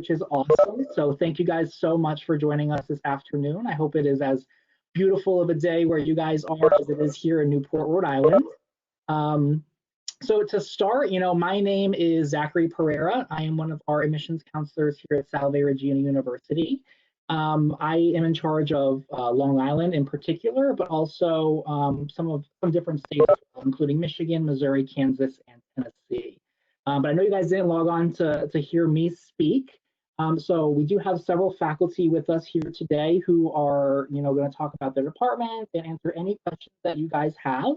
which is awesome. So thank you guys so much for joining us this afternoon. I hope it is as beautiful of a day where you guys are as it is here in Newport, Rhode Island. Um, so to start, my name is Zachary Pereira. I am one of our admissions counselors here at Salve Regina University. I am in charge of Long Island in particular, but also some different states, including Michigan, Missouri, Kansas, and Tennessee. But I know you guys didn't log on to hear me speak. So we do have several faculty with us here today who are, going to talk about their department and answer any questions that you guys have.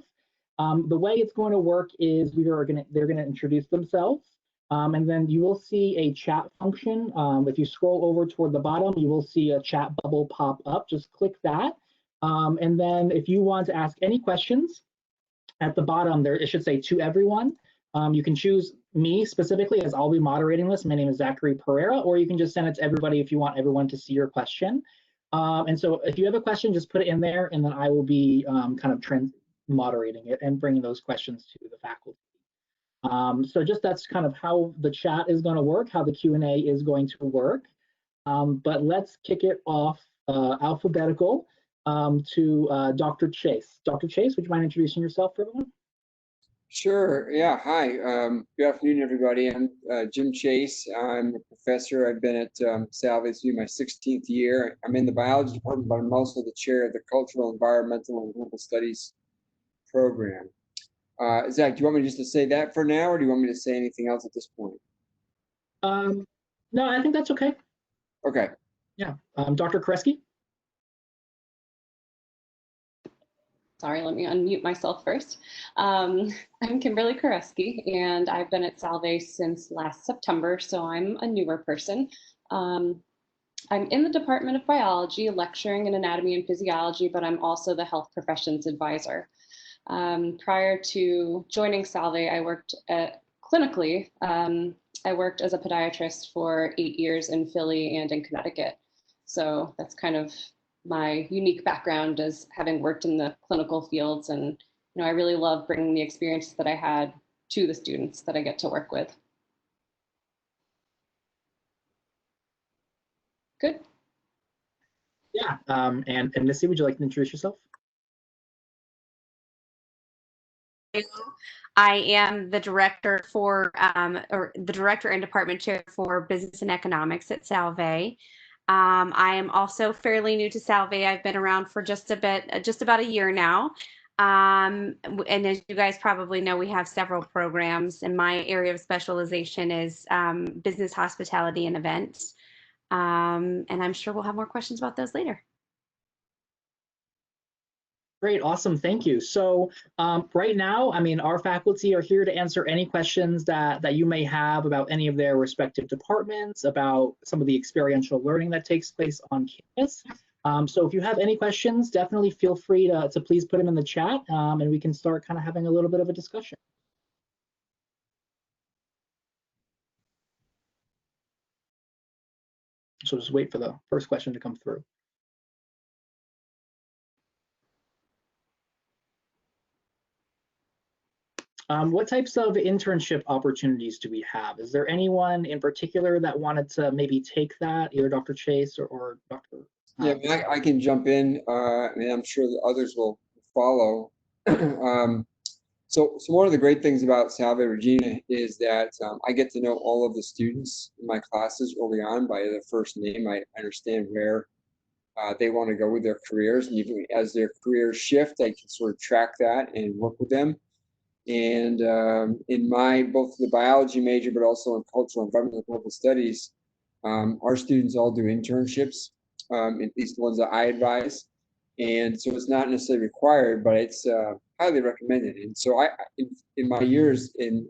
The way it's going to work is they're going to introduce themselves, and then you will see a chat function. If you scroll over toward the bottom, you will see a chat bubble pop up. Just click that, and then if you want to ask any questions, at the bottom there it should say to everyone. You can choose me specifically, as I'll be moderating this. My name is Zachary Pereira, or you can just send it to everybody if you want everyone to see your question. And so if you have a question, just put it in there, and then I will be kind of moderating it and bringing those questions to the faculty. So just that's kind of how the chat is going to work, how the Q&A is going to work. But let's kick it off alphabetical to Dr. Chase. Dr. Chase, would you mind introducing yourself for everyone? Sure. Yeah. Hi. Good afternoon, everybody. I'm Jim Chase. I'm a professor. I've been at Salve. This will be my 16th year. I'm in the biology department, but I'm also the chair of the Cultural, Environmental, and Global Studies program. Zach, do you want me just to say that for now, or do you want me to say anything else at this point? No, I think that's okay. Okay. Yeah. Dr. Koreski? Sorry, let me unmute myself first. I'm Kimberly Koreski, and I've been at Salve since last September, so I'm a newer person. I'm in the Department of Biology, lecturing in anatomy and physiology, but I'm also the health professions advisor. Prior to joining Salve, I worked clinically. I worked as a podiatrist for 8 years in Philly and in Connecticut. So that's kind of my unique background as having worked in the clinical fields, and I really love bringing the experiences that I had to the students that I get to work with. Good. Yeah, and Missy, would you like to introduce yourself? I am the director the director and department chair for business and economics at Salve. I am also fairly new to Salve. I've been around for just about a year now. And as you guys probably know, we have several programs, and my area of specialization is business, hospitality, and events. And I'm sure we'll have more questions about those later. Great, awesome, thank you. So right now, our faculty are here to answer any questions that you may have about any of their respective departments, about some of the experiential learning that takes place on campus. So if you have any questions, definitely feel free to please put them in the chat, and we can start kind of having a little bit of a discussion. So just wait for the first question to come through. What types of internship opportunities do we have? Is there anyone in particular that wanted to maybe take that, either Dr. Chase or Dr. Yeah, I can jump in. I'm sure the others will follow. So one of the great things about Salve Regina is that I get to know all of the students in my classes early on by their first name. I understand where they want to go with their careers, and even as their careers shift, I can sort of track that and work with them. And in both the biology major, but also in cultural, environmental, and global studies, our students all do internships, at least the ones that I advise. And so it's not necessarily required, but it's highly recommended. And so in my years in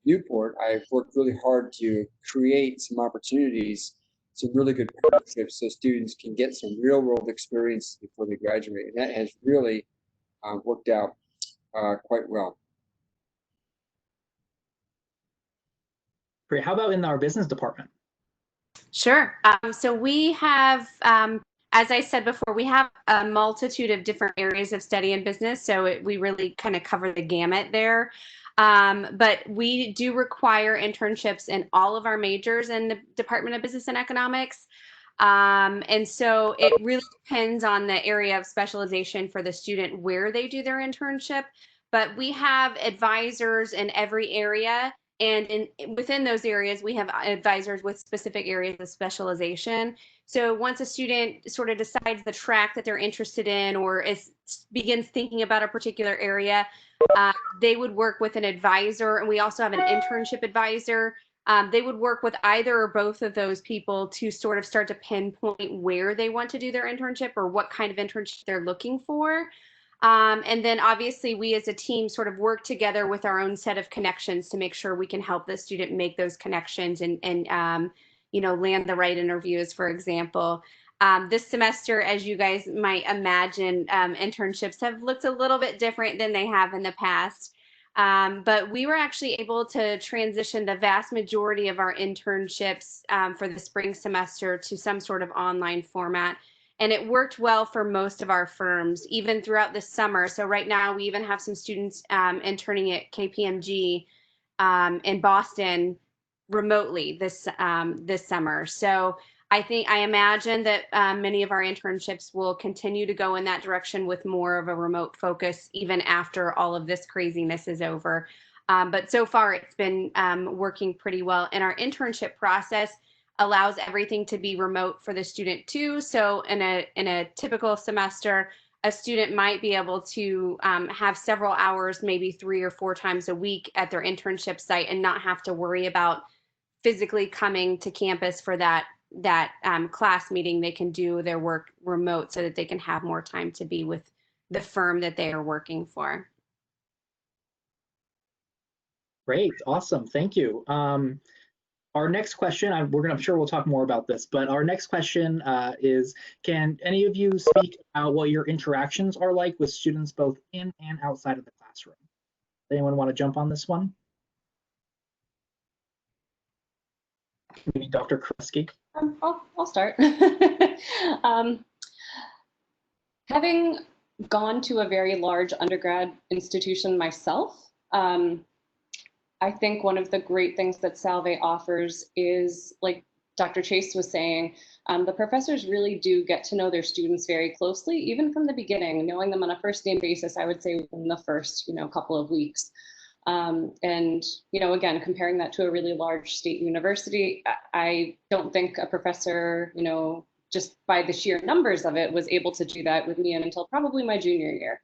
Newport, I've worked really hard to create some opportunities, some really good partnerships, so students can get some real world experience before they graduate. And that has really worked out quite well. Great. How about in our business department? Sure. So we have, as I said before, we have a multitude of different areas of study in business. So we really kind of cover the gamut there. But we do require internships in all of our majors in the Department of Business and Economics. And so it really depends on the area of specialization for the student where they do their internship. But we have advisors in every area. And within those areas, we have advisors with specific areas of specialization. So once a student sort of decides the track that they're interested in or begins thinking about a particular area, they would work with an advisor. And we also have an internship advisor. They would work with either or both of those people to sort of start to pinpoint where they want to do their internship or what kind of internship they're looking for. And then obviously we as a team sort of work together with our own set of connections to make sure we can help the student make those connections and land the right interviews, for example. This semester, as you guys might imagine, internships have looked a little bit different than they have in the past. But we were actually able to transition the vast majority of our internships for the spring semester to some sort of online format. And it worked well for most of our firms, even throughout the summer. So right now we even have some students interning at KPMG in Boston remotely this summer. So I imagine that many of our internships will continue to go in that direction with more of a remote focus, even after all of this craziness is over. But so far, it's been working pretty well. And our internship process allows everything to be remote for the student too. So in a typical semester, a student might be able to have several hours, maybe 3 or 4 times a week at their internship site and not have to worry about physically coming to campus for that class meeting. They can do their work remote so that they can have more time to be with the firm that they are working for. Great, awesome, thank you. Our next question, I'm sure we'll talk more about this, but our next question is, can any of you speak about what your interactions are like with students both in and outside of the classroom? Anyone want to jump on this one? Maybe Dr. Kresge? I'll start. Having gone to a very large undergrad institution myself, I think one of the great things that Salve offers is, like Dr. Chase was saying, the professors really do get to know their students very closely, even from the beginning, knowing them on a first name basis, I would say within the first, couple of weeks. And, again, comparing that to a really large state university, I don't think a professor, just by the sheer numbers of it, was able to do that with me until probably my junior year.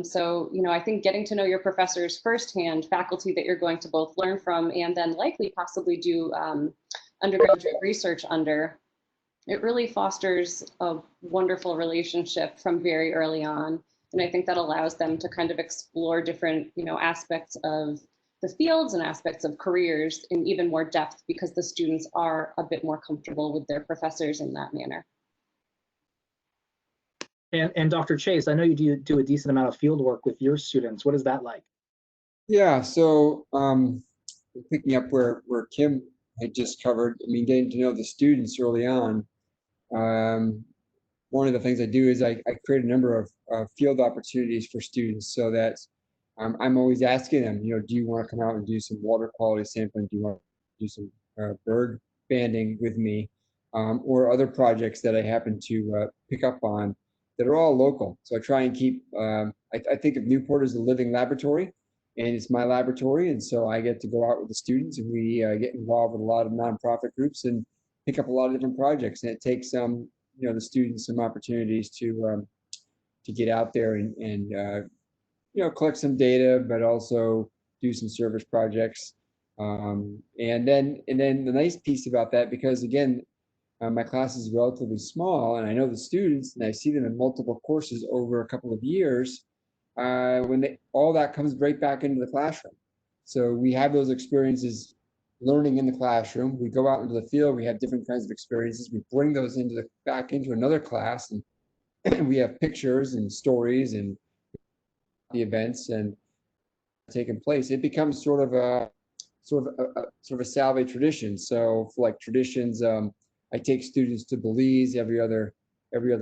So, I think getting to know your professors firsthand, faculty that you're going to both learn from and then likely possibly do undergraduate research under, it really fosters a wonderful relationship from very early on. And I think that allows them to kind of explore different, aspects of the fields and aspects of careers in even more depth because the students are a bit more comfortable with their professors in that manner. And Dr. Chase, I know you do a decent amount of field work with your students. What is that like? Yeah, so picking up where Kim had just covered, getting to know the students early on. One of the things I do is I create a number of field opportunities for students so that I'm always asking them, do you want to come out and do some water quality sampling? Do you want to do some bird banding with me? Or other projects that I happen to pick up on that are all local. So I try and keep, I think of Newport as a living laboratory, and it's my laboratory. And so I get to go out with the students, and we get involved with a lot of nonprofit groups and pick up a lot of different projects. And it takes the students some opportunities to get out there and collect some data, but also do some service projects. And then the nice piece about that, because again, my class is relatively small, and I know the students, and I see them in multiple courses over a couple of years. All that comes right back into the classroom. So we have those experiences learning in the classroom. We go out into the field. We have different kinds of experiences. We bring those back into another class, and we have pictures and stories and the events and taken place. It becomes sort of a Salve tradition. So for like traditions, I take students to Belize every other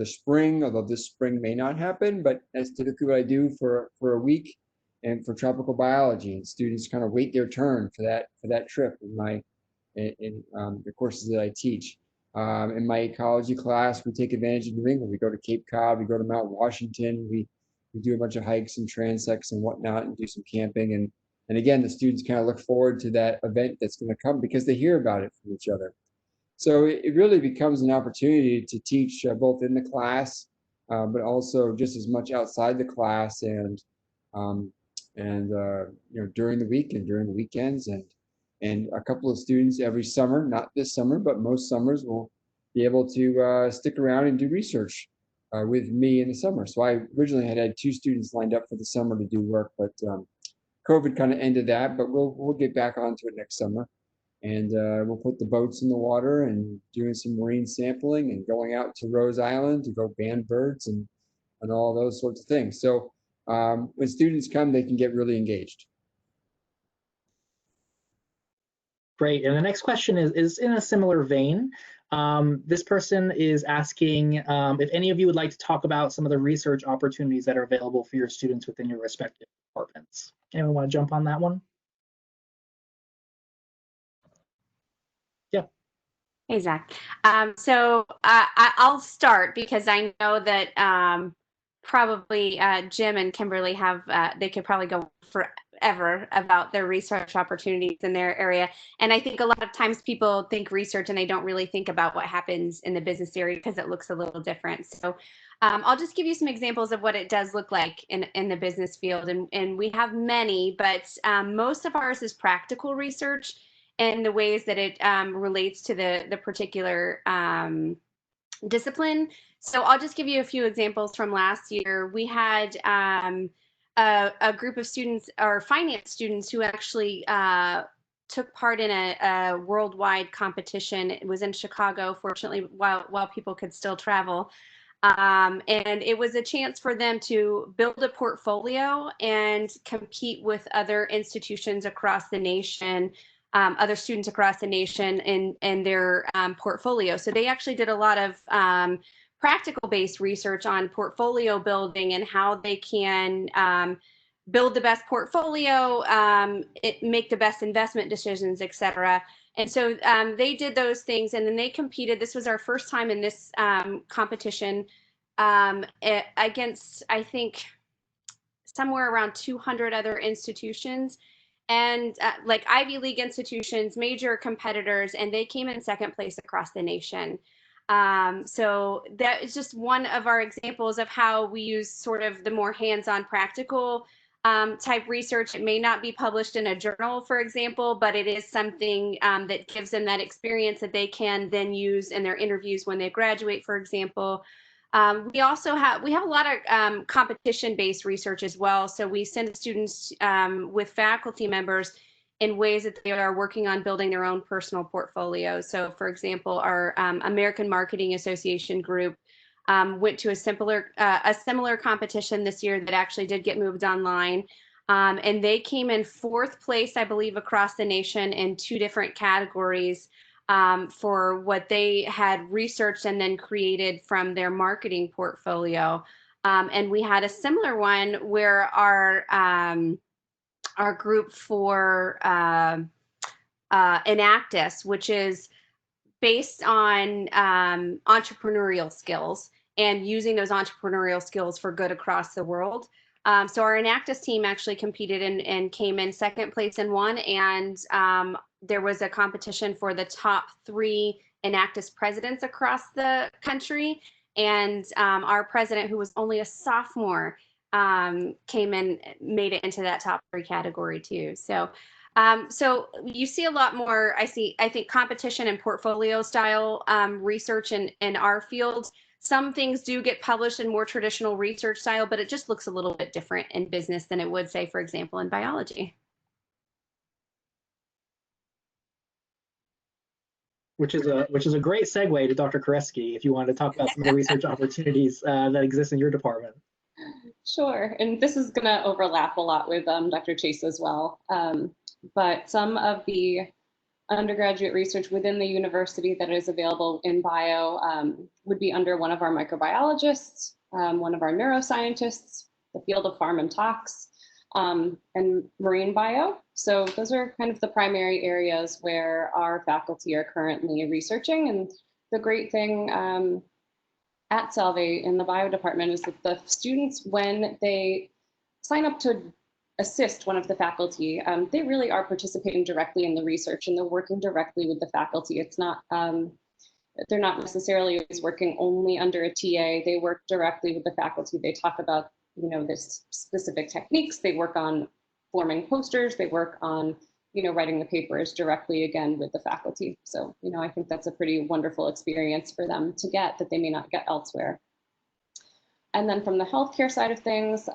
spring, although this spring may not happen, but that's typically what I do for a week. and for tropical biology, and students kind of wait their turn for that trip in the courses that I teach. In my ecology class, we take advantage of New England. We go to Cape Cod, we go to Mount Washington, we do a bunch of hikes and transects and whatnot, and do some camping. And again, the students kind of look forward to that event that's going to come because they hear about it from each other. So it really becomes an opportunity to teach both in the class, but also just as much outside the class during the week and during the weekends, and a couple of students every summer, not this summer, but most summers, will be able to stick around and do research with me in the summer. So I originally had 2 students lined up for the summer to do work, but COVID kind of ended that. But we'll get back onto it next summer, and we'll put the boats in the water and doing some marine sampling and going out to Rose Island to go band birds and all those sorts of things. So when students come, they can get really engaged. Great. And the next question is in a similar vein. This person is asking if any of you would like to talk about some of the research opportunities that are available for your students within your respective departments. Anyone want to jump on that one? Yeah. Hey, Zach. I'll start because I know that probably Jim and Kimberly have, they could probably go forever about their research opportunities in their area. And I think a lot of times people think research and they don't really think about what happens in the business area because it looks a little different. So I'll just give you some examples of what it does look like in the business field. And we have many, but most of ours is practical research and the ways that it relates to the particular discipline. So I'll just give you a few examples from last year. We had a group of students, or finance students, who actually took part in a worldwide competition. It was in Chicago, fortunately, while people could still travel. And it was a chance for them to build a portfolio and compete with other institutions across the nation, other students across the nation in their portfolio. So they actually did a lot of practical-based research on portfolio building and how they can build the best portfolio, make the best investment decisions, et cetera. And so they did those things, and then they competed. This was our first time in this competition against, I think, somewhere around 200 other institutions, and like Ivy League institutions, major competitors, and they came in second place across the nation. So that is just one of our examples of how we use sort of the more hands-on practical type research. It may not be published in a journal, for example, but it is something that gives them that experience that they can then use in their interviews when they graduate, for example. We also have a lot of competition-based research as well. So we send students with faculty members in ways that they are working on building their own personal portfolio. So, for example, our American Marketing Association group went to a similar competition this year that actually did get moved online. And they came in fourth place, I believe, across the nation in 2 different categories for what they had researched and then created from their marketing portfolio. And we had a similar one where our group for Enactus, which is based on entrepreneurial skills and using those entrepreneurial skills for good across the world. So our Enactus team actually competed and came in second place and won. And there was a competition for the top 3 Enactus presidents across the country. And our president, who was only a sophomore, came in, made it into that top 3 category too. So so you see a lot more, I think, competition and portfolio style research in our field. Some things do get published in more traditional research style, but it just looks a little bit different in business than it would, say, for example, in biology. Which is a great segue to Dr. Koreski, if you want to talk about some of the research opportunities that exist in your department. Sure, and this is going to overlap a lot with Dr. Chase as well. But some of the undergraduate research within the university that is available in bio would be under one of our microbiologists, one of our neuroscientists, the field of pharm and tox. and marine bio. So those are kind of the primary areas where our faculty are currently researching. And the great thing at Salve in the bio department is that the students, when they sign up to assist one of the faculty, they really are participating directly in the research and they're working directly with the faculty. It's not, they're not necessarily always working only under a TA. They work directly with the faculty. They talk about, you know, this specific techniques. They work on forming posters. They work on, you know, writing the papers directly again with the faculty. So, you know, I think that's a pretty wonderful experience for them to get that they may not get elsewhere. And then from the healthcare side of things,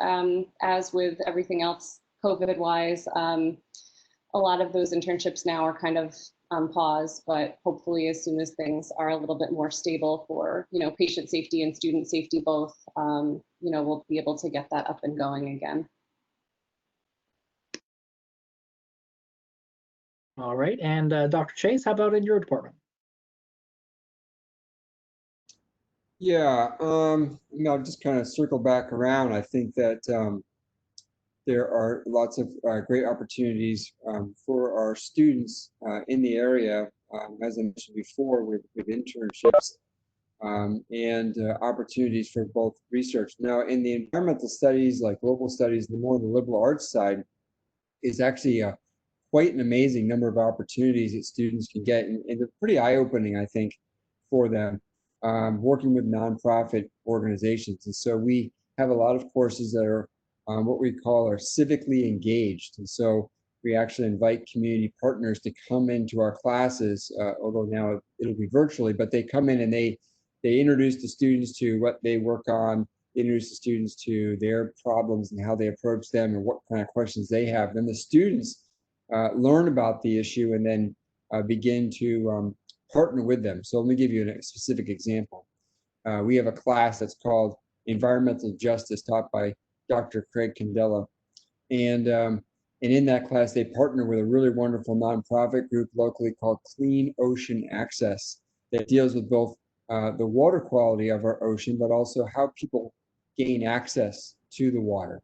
as with everything else COVID-wise, a lot of those internships now are kind of on pause, but hopefully as soon as things are a little bit more stable for, you know, patient safety and student safety both, you know, we'll be able to get that up and going again. All right, and Dr. Chase, how about in your department? Yeah, I'll just kind of circle back around. I think that there are lots of great opportunities for our students in the area, as I mentioned before, with internships and opportunities for both research. Now, in the environmental studies, like global studies, the more the liberal arts side is actually quite an amazing number of opportunities that students can get, and they're pretty eye-opening, I think, for them, working with nonprofit organizations. And so we have a lot of courses that are what we call are civically engaged. And so we actually invite community partners to come into our classes, although now it'll be virtually, but they come in and they introduce the students to what they work on, introduce the students to their problems and how they approach them and what kind of questions they have. Then the students learn about the issue and then begin to partner with them. So let me give you a specific example. We have a class that's called Environmental Justice, taught by Dr. Craig Candela. And in that class, they partner with a really wonderful nonprofit group locally called Clean Ocean Access that deals with both the water quality of our ocean, but also how people gain access to the water,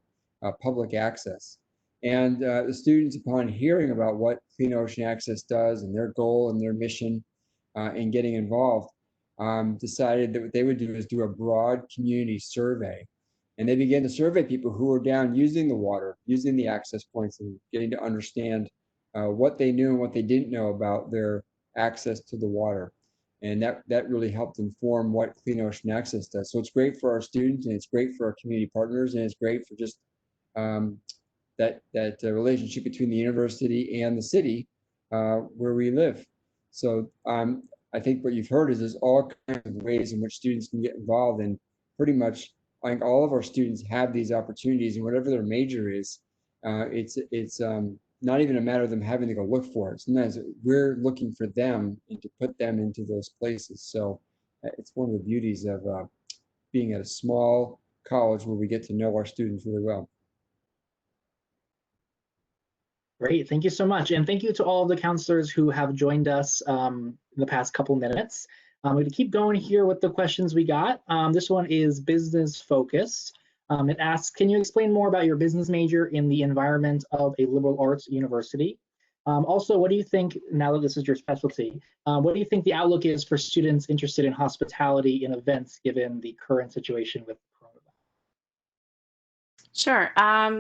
public access. And the students, upon hearing about what Clean Ocean Access does and their goal and their mission in getting involved, decided that what they would do is do a broad community survey. And they began to survey people who were down using the water, using the access points, and getting to understand what they knew and what they didn't know about their access to the water. And that really helped inform what Clean Ocean Access does. So it's great for our students, and it's great for our community partners, and it's great for just that relationship between the university and the city where we live. So I think what you've heard is there's all kinds of ways in which students can get involved, and pretty much I think all of our students have these opportunities, and whatever their major is, it's not even a matter of them having to go look for it. Sometimes we're looking for them and to put them into those places. So it's one of the beauties of being at a small college where we get to know our students really well. Great, thank you so much. And thank you to all of the counselors who have joined us in the past couple minutes. We're going to keep going here with the questions we got. This one is business focused. It asks, can you explain more about your business major in the environment of a liberal arts university? Also, what do you think, now that this is your specialty, what do you think the outlook is for students interested in hospitality and events given the current situation with coronavirus? Sure.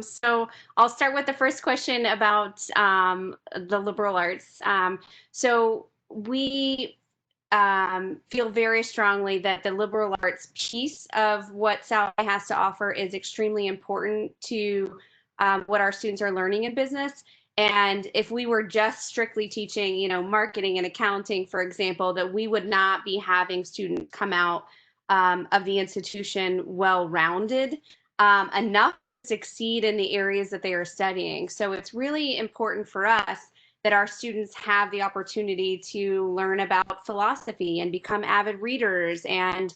So I'll start with the first question about the liberal arts. So we feel very strongly that the liberal arts piece of what Salve has to offer is extremely important to what our students are learning in business. And if we were just strictly teaching, you know, marketing and accounting, for example, that we would not be having students come out of the institution well-rounded enough to succeed in the areas that they are studying. So it's really important for us that our students have the opportunity to learn about philosophy and become avid readers and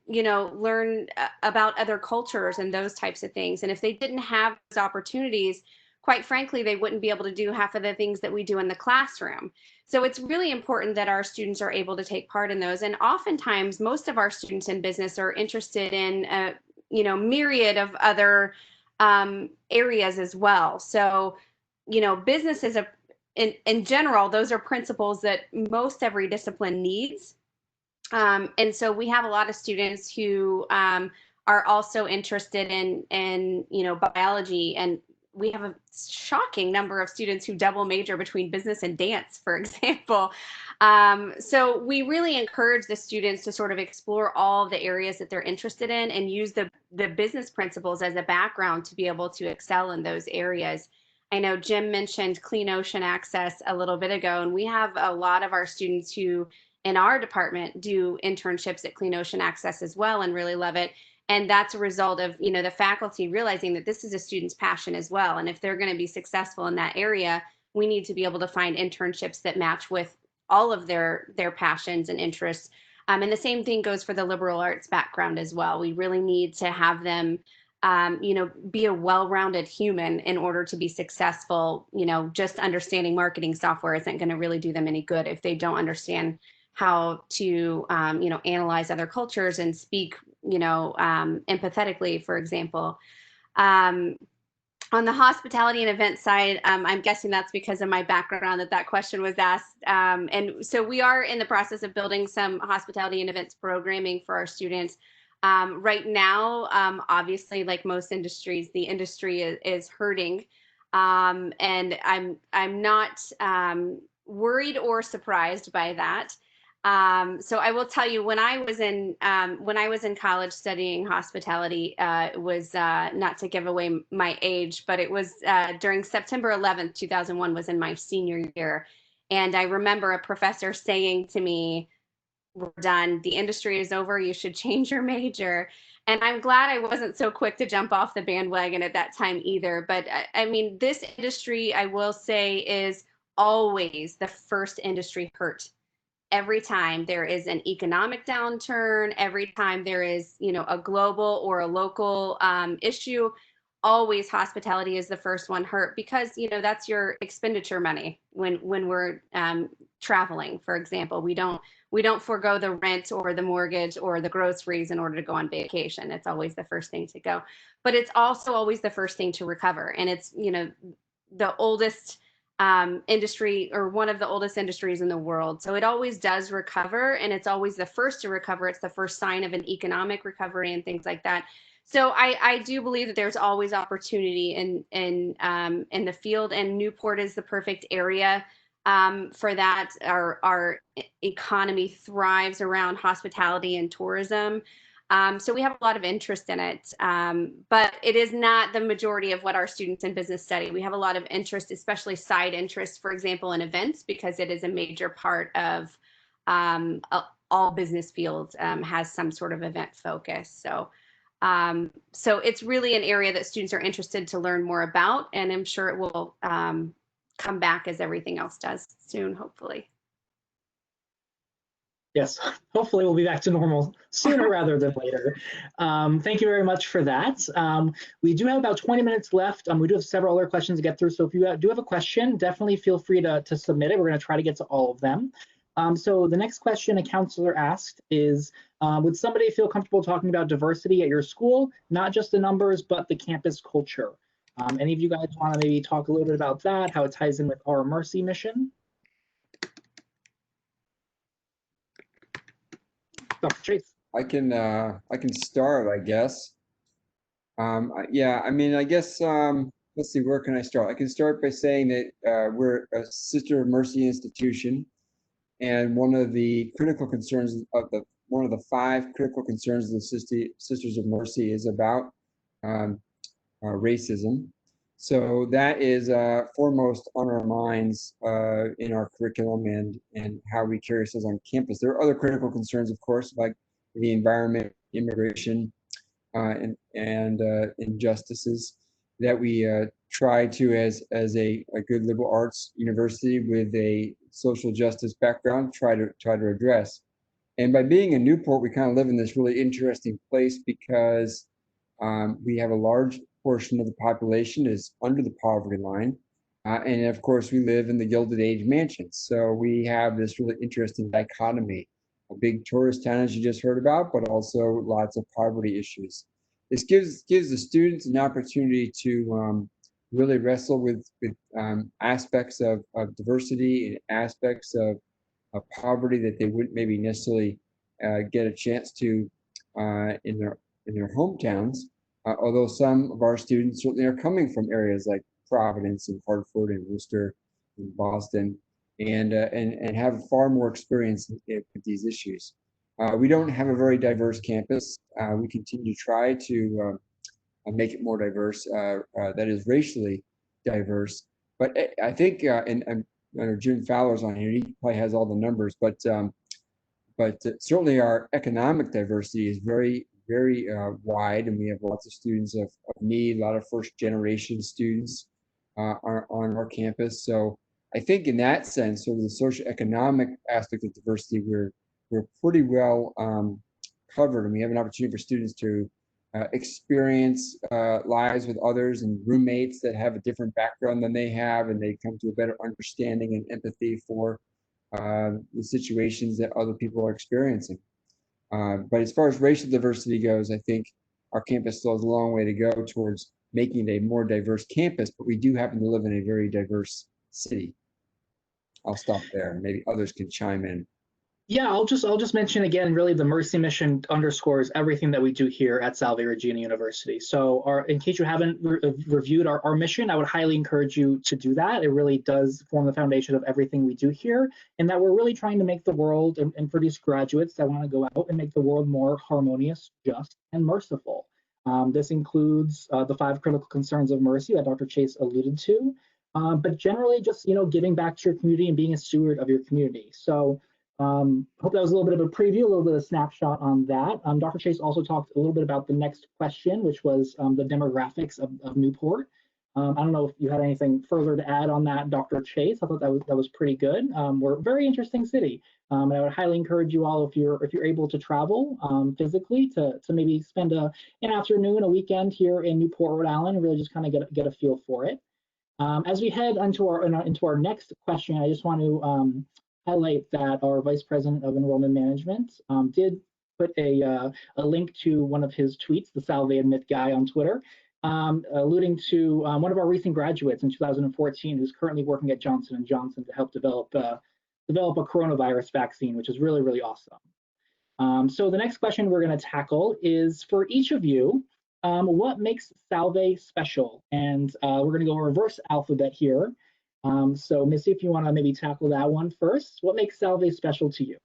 you know, learn about other cultures and those types of things. And if they didn't have those opportunities, quite frankly, they wouldn't be able to do half of the things that we do in the classroom. So it's really important that our students are able to take part in those. And oftentimes, most of our students in business are interested in you know, myriad of other areas as well. So, business is in general, those are principles that most every discipline needs. And so we have a lot of students who are also interested in biology, and we have a shocking number of students who double major between business and dance, for example. So we really encourage the students to sort of explore all the areas that they're interested in and use the business principles as a background to be able to excel in those areas. I know Jim mentioned clean ocean access a little bit ago, and we have a lot of our students who in our department do internships at Clean Ocean Access as well and really love it. And that's a result of, the faculty realizing that this is a student's passion as well. And if they're going to be successful in that area, we need to be able to find internships that match with all of their passions and interests. And the same thing goes for the liberal arts background as well. We really need to have them be a well-rounded human in order to be successful. Just understanding marketing software isn't going to really do them any good if they don't understand how to, analyze other cultures and speak, empathetically, for example. On the hospitality and event side, I'm guessing that's because of my background that question was asked. And so we are in the process of building some hospitality and events programming for our students. Right now, obviously, like most industries, the industry is hurting. And I'm not worried or surprised by that. So I will tell you, when I was in college studying hospitality, it was not to give away my age, but it was during September 11th, 2001 was in my senior year. And I remember a professor saying to me, "We're done. The industry is over. You should change your major." And I'm glad I wasn't so quick to jump off the bandwagon at that time either. But I mean, this industry, I will say, is always the first industry hurt. Every time there is an economic downturn, every time there is, a global or a local issue, always hospitality is the first one hurt because, that's your expenditure money when we're traveling, for example. We don't forego the rent or the mortgage or the groceries in order to go on vacation. It's always the first thing to go, but it's also always the first thing to recover. And it's, the oldest industry, or one of the oldest industries in the world. So it always does recover, and it's always the first to recover. It's the first sign of an economic recovery and things like that. So I do believe that there's always opportunity in the field, and Newport is the perfect area for that. Our economy thrives around hospitality and tourism. So we have a lot of interest in it, but it is not the majority of what our students in business study. We have a lot of interest, especially side interests, for example, in events, because it is a major part of all business fields has some sort of event focus. So it's really an area that students are interested to learn more about, and I'm sure it will come back as everything else does soon, hopefully. Yes, hopefully we'll be back to normal sooner rather than later. Thank you very much for that. We do have about 20 minutes left. We do have several other questions to get through. So if you do have a question, definitely feel free to submit it. We're going to try to get to all of them. So the next question a counselor asked is, would somebody feel comfortable talking about diversity at your school, not just the numbers, but the campus culture? Any of you guys want to maybe talk a little bit about that, how it ties in with our Mercy mission? Dr. Chase. I can start, I guess. Yeah, I mean, I guess, let's see, where can I start? I can start by saying that we're a Sister of Mercy institution, and one of the critical concerns of one of the 5 critical concerns of the Sisters of Mercy is about racism. So that is foremost on our minds in our curriculum and how we carry ourselves on campus. There are other critical concerns, of course, like the environment, immigration, and injustices that we try to, as a good liberal arts university with a social justice background, try to address. And by being in Newport, we kind of live in this really interesting place because we have a large portion of the population is under the poverty line. And of course, we live in the Gilded Age mansions. So we have this really interesting dichotomy, a big tourist town, as you just heard about, but also lots of poverty issues. this gives the students an opportunity to really wrestle with aspects of diversity and aspects of poverty that they wouldn't maybe necessarily get a chance to in their hometowns. Although some of our students certainly are coming from areas like Providence and Hartford and Worcester and Boston, and have far more experience with these issues. We don't have a very diverse campus. We continue to try to make it more diverse, that is racially diverse. But I think, and I know Jim Fowler's on here, he probably has all the numbers, but certainly our economic diversity is very, very wide, and we have lots of students of need, a lot of first generation students on our campus. So I think in that sense, sort of the socioeconomic aspect of diversity, we're pretty well covered, and we have an opportunity for students to experience lives with others and roommates that have a different background than they have, and they come to a better understanding and empathy for the situations that other people are experiencing. But as far as racial diversity goes, I think our campus still has a long way to go towards making it a more diverse campus, but we do happen to live in a very diverse city. I'll stop there. Maybe others can chime in. Yeah, I'll just mention again, really the Mercy mission underscores everything that we do here at Salve Regina University. So in case you haven't reviewed our mission, I would highly encourage you to do that. It really does form the foundation of everything we do here, and that we're really trying to make the world and produce graduates that want to go out and make the world more harmonious, just, and merciful. This includes the 5 critical concerns of mercy that Dr. Chase alluded to, but generally just, giving back to your community and being a steward of your community. So hope that was a little bit of a preview, a little bit of a snapshot on that. Dr. Chase also talked a little bit about the next question, which was the demographics of Newport. I don't know if you had anything further to add on that, Dr. Chase. I thought that was pretty good. We're a very interesting city, and I would highly encourage you all, if you're able to travel physically, to maybe spend an afternoon, a weekend here in Newport, Rhode Island, and really just kind of get a feel for it. As we head into our next question, I just want to highlight that our Vice President of Enrollment Management did put a link to one of his tweets, the Salve Admit guy on Twitter, alluding to one of our recent graduates in 2014 who's currently working at Johnson & Johnson to help develop a coronavirus vaccine, which is really, really awesome. So the next question we're going to tackle is for each of you, what makes Salve special? And we're going to go reverse alphabet here. So Missy, if you want to maybe tackle that one first, what makes Salve special to you?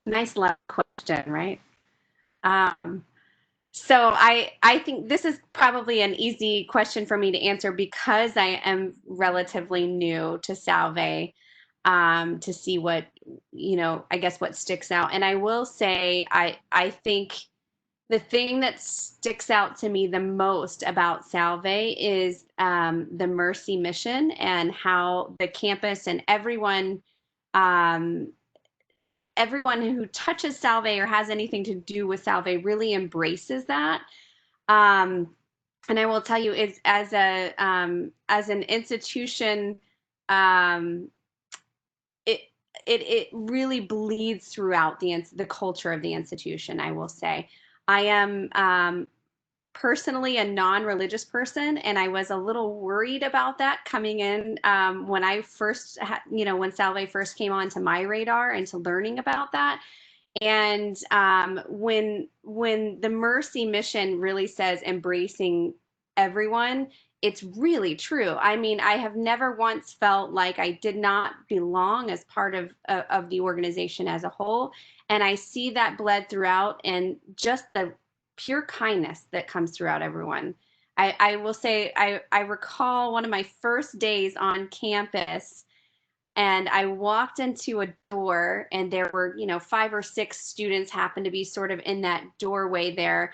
Nice love question, right? So I think this is probably an easy question for me to answer because I am relatively new to Salve, to see what, I guess what sticks out. And I will say, I think the thing that sticks out to me the most about Salve is the Mercy mission and how the campus and everyone who touches Salve or has anything to do with Salve really embraces that. And I will tell you, is as an institution, it really bleeds throughout the culture of the institution. I will say, I am personally a non-religious person, and I was a little worried about that coming in when I first, when Salve first came onto my radar and to learning about that. And when the Mercy mission really says embracing everyone, it's really true. I mean, I have never once felt like I did not belong as part of the organization as a whole. And I see that bled throughout, and just the pure kindness that comes throughout everyone. I will say, I recall one of my first days on campus, and I walked into a door, and there were, 5 or 6 students happened to be sort of in that doorway there.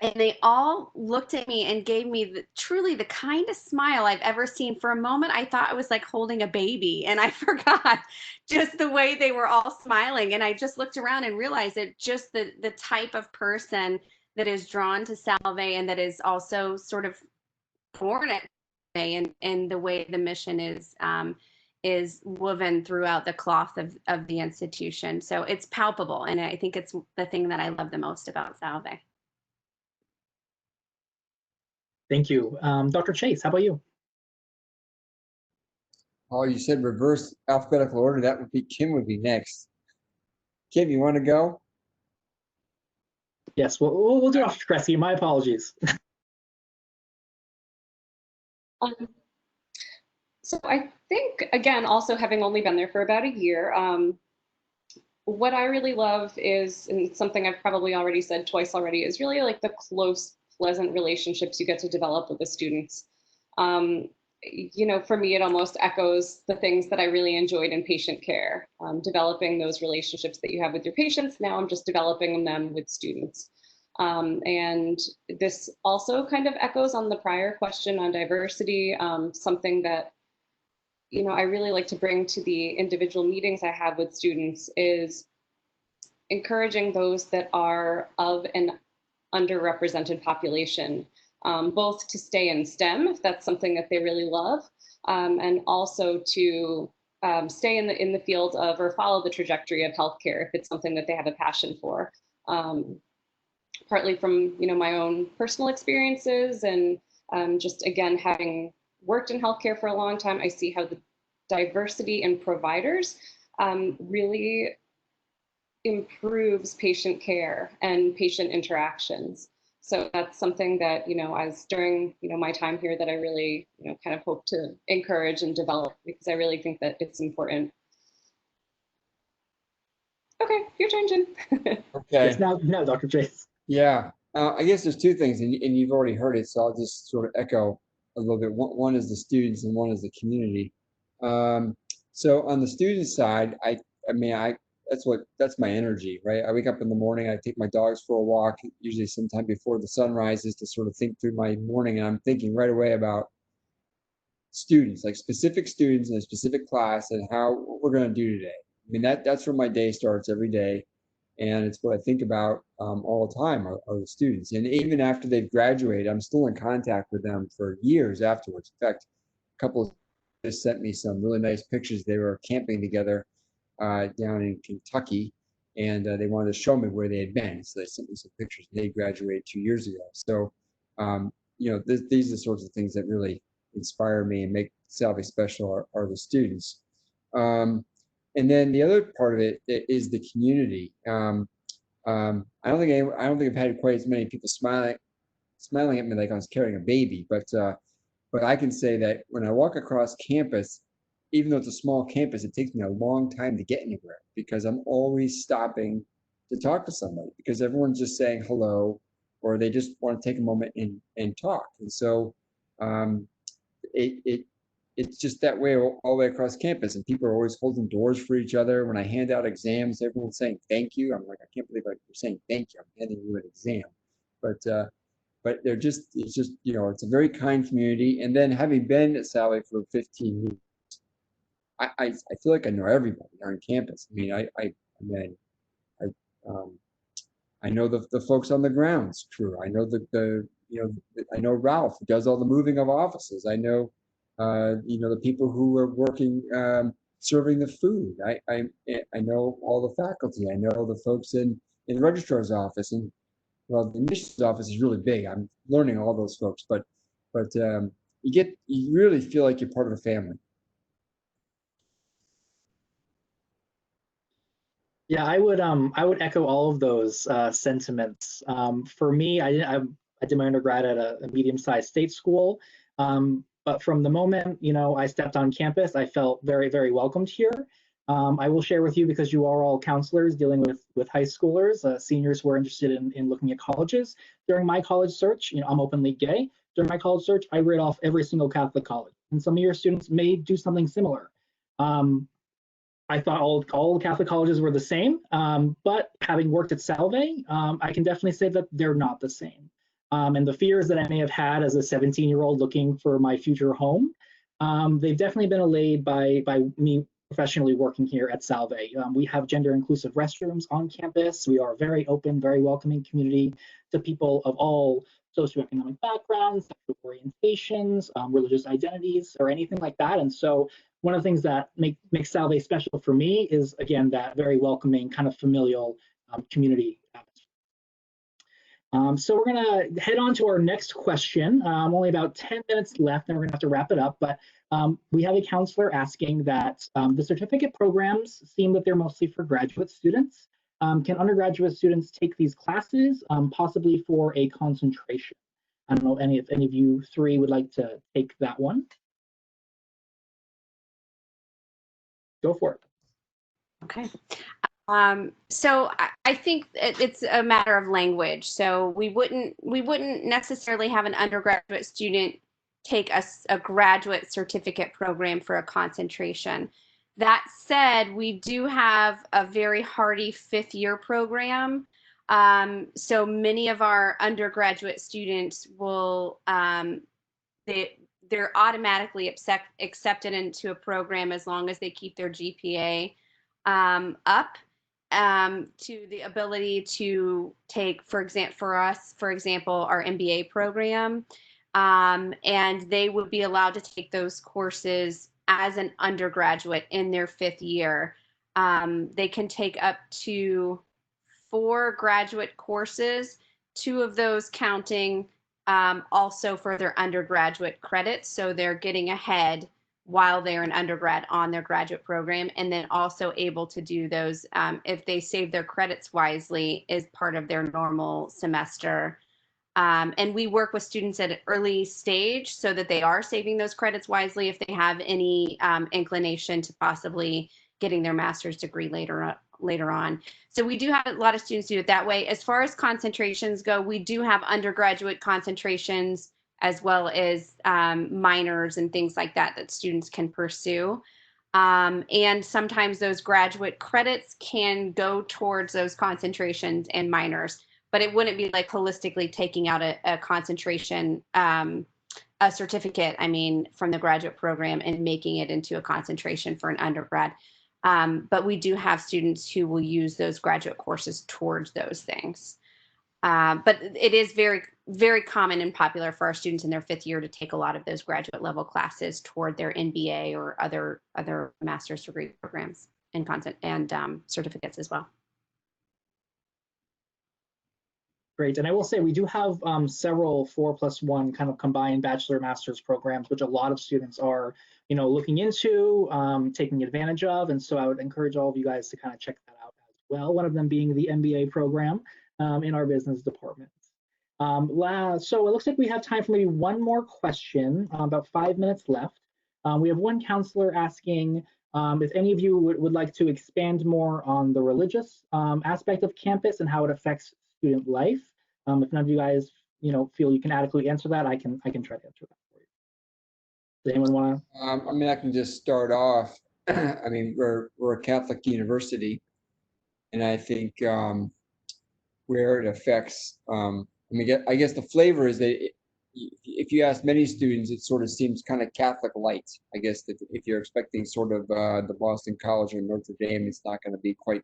And they all looked at me and gave me truly the kindest smile I've ever seen. For a moment, I thought I was like holding a baby, and I forgot just the way they were all smiling. And I just looked around and realized that just the type of person that is drawn to Salve, and that is also sort of born at Salve, and the way the mission is is woven throughout the cloth of the institution. So it's palpable, and I think it's the thing that I love the most about Salve. Thank you. Dr. Chase, how about you? Oh, you said reverse alphabetical order. That would be Kim would be next. Kim, you want to go? Yes, we'll do Dr. Kresge. My apologies. So I think, again, also having only been there for about a year, what I really love is, and something I've probably already said twice already, is really like the close, pleasant relationships you get to develop with the students. You know, for me, it almost echoes the things that I really enjoyed in patient care. Developing those relationships that you have with your patients, now I'm just developing them with students. And this also kind of echoes on the prior question on diversity, something that, you know, I really like to bring to the individual meetings I have with students is encouraging those that are of an underrepresented population, both to stay in STEM, if that's something that they really love, and also to stay in the field of or follow the trajectory of healthcare if it's something that they have a passion for. Partly from, you know, my own personal experiences and just, again, having worked in healthcare for a long time, I see how the diversity in providers really improves patient care and patient interactions. So that's something that, you know, as during, you know, my time here that I really, you know, kind of hope to encourage and develop, because I really think that it's important. Okay, your turn, Jim. Okay. Yes, now, Dr. Chase. Yeah. I guess there's two things, and you've already heard it, so I'll just sort of echo a little bit. One is the students, and one is the community. So on the student side, I mean, that's my energy, right? I wake up in the morning, I take my dogs for a walk, usually sometime before the sun rises, to sort of think through my morning, and I'm thinking right away about students, like specific students in a specific class, and what we're going to do today. I mean, that's where my day starts every day, and it's what I think about all the time are the students. And even after they've graduated, I'm still in contact with them for years afterwards. In fact, a couple of just sent me some really nice pictures. They were camping together down in Kentucky, and they wanted to show me where they had been. So they sent me some pictures. They graduated 2 years ago. So, you know, these are the sorts of things that really inspire me and make Salve special are the students. And then the other part of it is the community. I don't think I've had quite as many people smiling at me like I was carrying a baby, but I can say that when I walk across campus, even though it's a small campus, it takes me a long time to get anywhere because I'm always stopping to talk to somebody because everyone's just saying hello, or they just want to take a moment and talk. And so it's just that way all the way across campus, and people are always holding doors for each other. When I hand out exams, everyone's saying thank you. I'm like, I can't believe you're saying thank you. I'm handing you an exam. But it's just, you know, it's a very kind community. And then having been at Salve for 15 years, I feel like I know everybody on campus. I mean, I know the folks on the grounds crew. I know I know Ralph, who does all the moving of offices. I know, you know, the people who are working, serving the food. I know all the faculty. I know the folks in the registrar's office, and well, the admissions office is really big. I'm learning all those folks, but you really feel like you're part of a family. Yeah, I would echo all of those sentiments. For me, I did my undergrad at a medium-sized state school, but from the moment, you know, I stepped on campus, I felt very, very welcomed here. I will share with you, because you are all counselors dealing with high schoolers, seniors who are interested in looking at colleges. During my college search, you know, I'm openly gay. During my college search, I read off every single Catholic college, and some of your students may do something similar. I thought all Catholic colleges were the same, but having worked at Salve, I can definitely say that they're not the same. And the fears that I may have had as a 17-year-old looking for my future home, they've definitely been allayed by me professionally working here at Salve. We have gender-inclusive restrooms on campus. We are a very open, very welcoming community to people of all socioeconomic backgrounds, sexual orientations, religious identities, or anything like that. And so one of the things that makes Salve special for me is, again, that very welcoming kind of familial community atmosphere. So we're going to head on to our next question. Only about 10 minutes left, and we're going to have to wrap it up. But we have a counselor asking that the certificate programs seem that they're mostly for graduate students. Can undergraduate students take these classes, possibly for a concentration? I don't know if any of you three would like to take that one. Go for it. Okay. So I think it's a matter of language. So we wouldn't necessarily have an undergraduate student take a graduate certificate program for a concentration. That said, we do have a very hearty 5th-year program. So many of our undergraduate students will they're automatically accepted into a program as long as they keep their GPA up. To the ability to take, for example, our MBA program, and they would be allowed to take those courses as an undergraduate in their 5th year. They can take up to 4 graduate courses, 2 of those counting also for their undergraduate credits. So they're getting ahead while they're an undergrad on their graduate program, and then also able to do those if they save their credits wisely as part of their normal semester. And we work with students at an early stage so that they are saving those credits wisely if they have any inclination to possibly getting their master's degree later on. So we do have a lot of students do it that way. As far as concentrations go, we do have undergraduate concentrations as well as minors and things like that students can pursue. And sometimes those graduate credits can go towards those concentrations and minors, but it wouldn't be like holistically taking out a concentration, a certificate, from the graduate program and making it into a concentration for an undergrad. But we do have students who will use those graduate courses towards those things. But it is very, very common and popular for our students in their 5th year to take a lot of those graduate level classes toward their MBA or other master's degree programs and content and certificates as well. Great, and I will say we do have several 4+1 kind of combined bachelor master's programs, which a lot of students are, looking into, taking advantage of, and so I would encourage all of you guys to kind of check that out as well. One of them being the MBA program in our business department. So it looks like we have time for maybe one more question. About 5 minutes left. We have one counselor asking if any of you would like to expand more on the religious aspect of campus and how it affects student life. If none of you guys, feel you can adequately answer that, I can try to answer that for you. Does anyone want to? I can just start off. We're a Catholic university, and I think where it affects, I guess the flavor is that if you ask many students, it sort of seems kind of Catholic light. I guess that if you're expecting sort of the Boston College or Notre Dame, it's not going to be quite.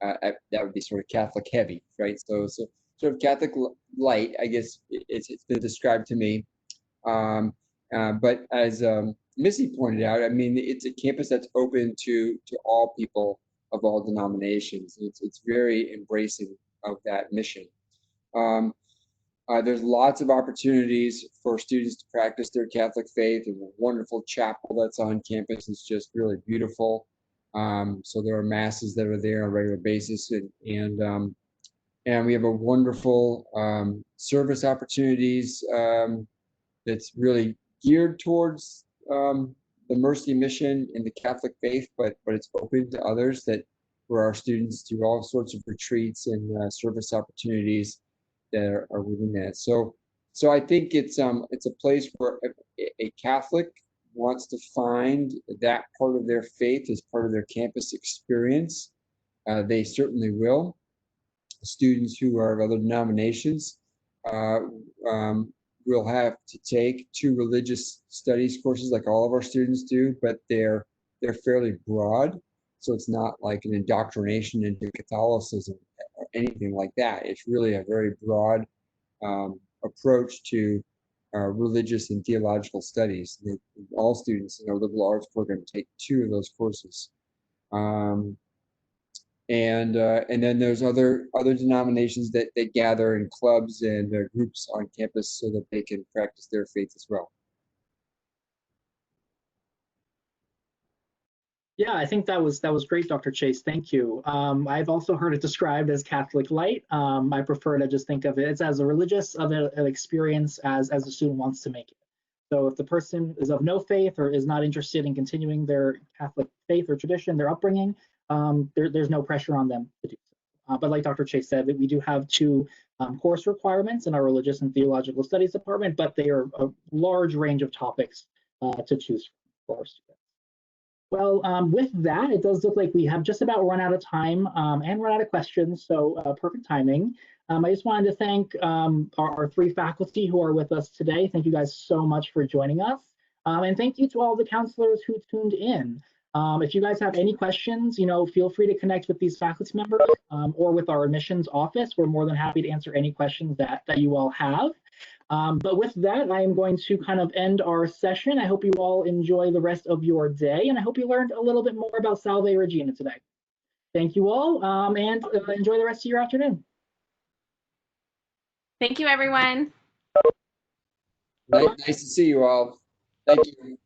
That would be sort of Catholic heavy, right? So sort of Catholic light, I guess it's been described to me. But as Missy pointed out, it's a campus that's open to all people of all denominations. It's very embracing of that mission. There's lots of opportunities for students to practice their Catholic faith, and a wonderful chapel that's on campus is just really beautiful. So there are masses that are there on a regular basis, and we have a wonderful service opportunities that's really geared towards the Mercy mission and the Catholic faith, but it's open to others for our students to all sorts of retreats and service opportunities that are within that. So I think it's a place where a Catholic wants to find that part of their faith as part of their campus experience. They certainly will. Students who are of other denominations will have to take 2 religious studies courses like all of our students do, but they're fairly broad. So it's not like an indoctrination into Catholicism or anything like that. It's really a very broad approach to religious and theological studies. All students in our liberal arts program take 2 of those courses. And then there's other denominations that gather in clubs and groups on campus so that they can practice their faith as well. Yeah, I think that was great, Dr. Chase. Thank you. I've also heard it described as Catholic light. I prefer to just think of it as a religious of an experience as the student wants to make it. So if the person is of no faith or is not interested in continuing their Catholic faith or tradition, their upbringing, there's no pressure on them to do so. But like Dr. Chase said, that we do have 2 course requirements in our religious and theological studies department, but they are a large range of topics to choose from for our students. Well, with that, it does look like we have just about run out of time and run out of questions, so perfect timing. I just wanted to thank our 3 faculty who are with us today. Thank you guys so much for joining us. And thank you to all the counselors who tuned in. If you guys have any questions, feel free to connect with these faculty members or with our admissions office. We're more than happy to answer any questions that you all have. But with that, I am going to kind of end our session. I hope you all enjoy the rest of your day, and I hope you learned a little bit more about Salve Regina today. Thank you all, and enjoy the rest of your afternoon. Thank you, everyone. Nice to see you all. Thank you.